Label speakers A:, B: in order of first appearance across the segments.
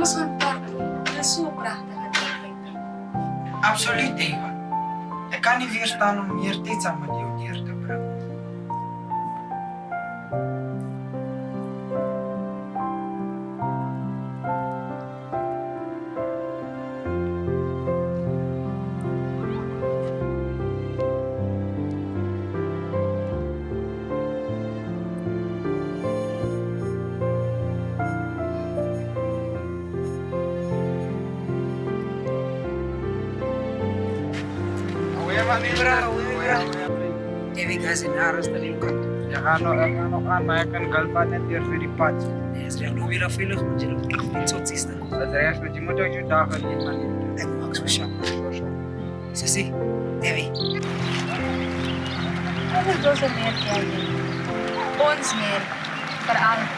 A: ons gaan pak nie. Dit is so pragtig en perfek.
B: Absoluut, Eva. Ek kan nie weerstaan om meer tyd saam met jou deur te bring.
C: Dewi kasih naras tadi kan.
B: Ek gaan maar ek kan galpa net deur vir die pad.
C: Is er nog weer afveilig met je niet zo is dan.
B: Dat reis met jy moet ook jou dae leef man.
C: Ik maak zo schaap. Sisi, Dewi.
A: Wat is ons meer jy? Ons meer verander.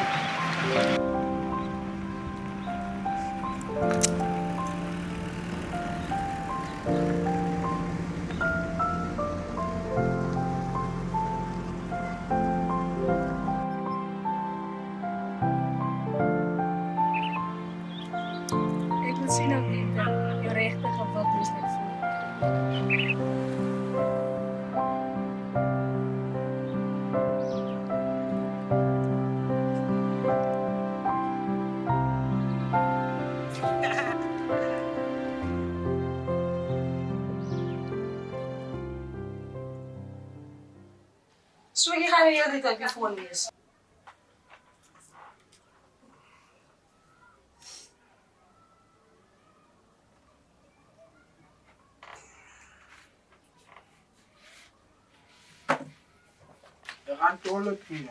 D: Ik moet zien of niet je rechter gevat is net voor.
C: So jy gaan die hele tyd op jou foon wees.
B: Ek gaan toilet toe.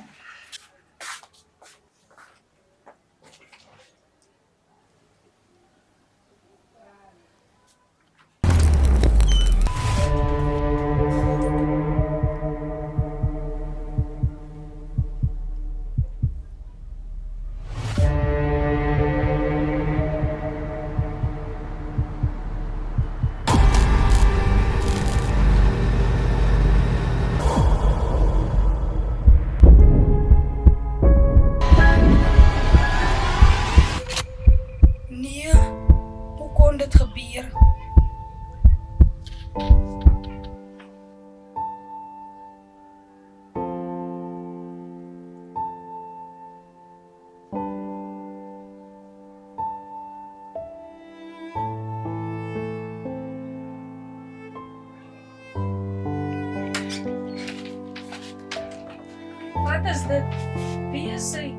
C: Nee, hoe kon dit gebeur?
D: Wat is dit? Wie is sy?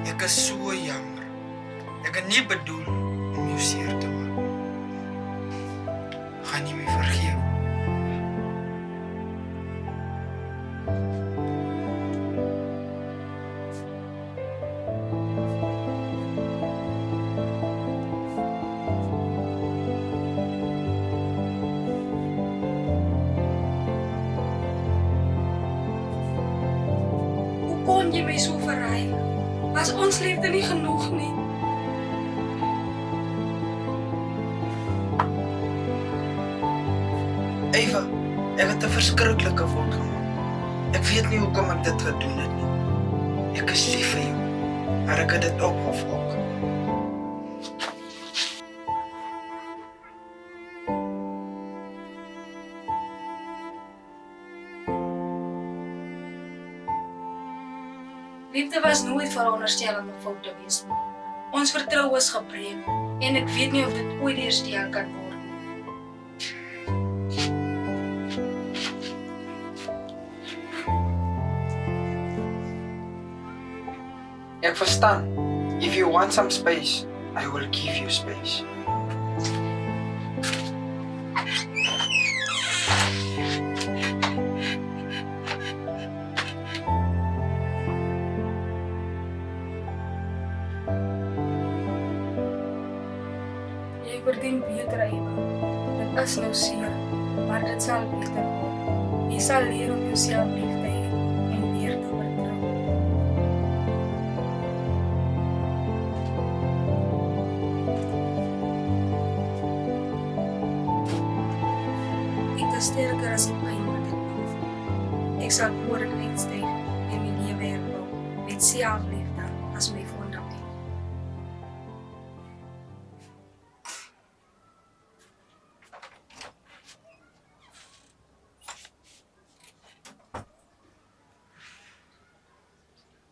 B: Ek is so jammer. Ek het nie bedoel om jou seer te maak. Gaan jy my vergewe?
C: Hoe kon jy my so verraai? Was ons liefde nie genoeg nie?
B: Eva, ek het 'n verskriklike fout gemaak. Ek weet nie hoekom ek dit gedoen het nie. Ek is lief vir jou, maar ek het dit opgevolg.
C: Liefde was nooit veronderstel om 'n fout te wees nie. Ons vertroue is gebreek en ek weet nie of dit ooit herstel kan word nie.
B: Ek verstaan. If you want some space, I will give you space.
C: Jy verdien beter, Eva. Dit is nou seer, maar dit sal beter word. Jy sal leer om jouself lief te hê en weer te vertrou. Ek is sterker as die pyn wat ek voel. Ek sal voor dit uitstyg en my lewe herbou met selfliefde as my fondament.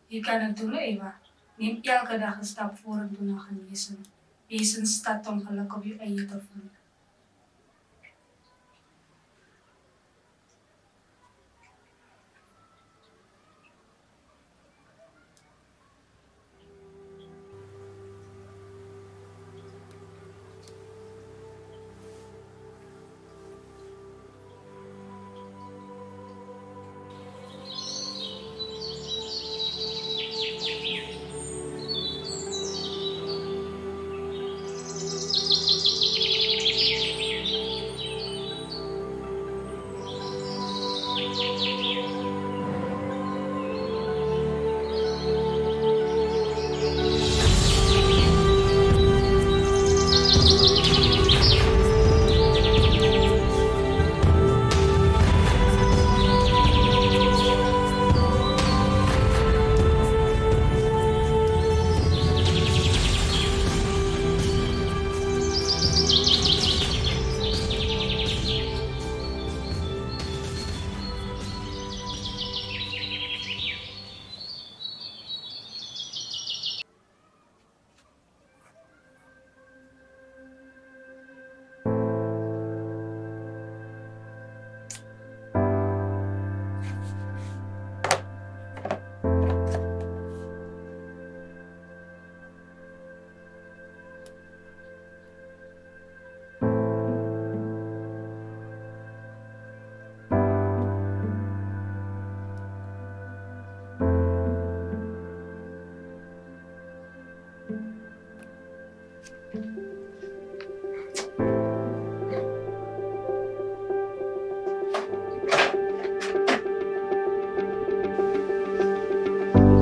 C: Jy kan dit doen, Eva. Neem elke dag 'n stap vorentoe na genesing. Wees in staat om geluk op jou eie te vind.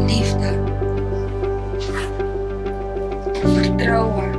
C: Liefde, vertrouwen,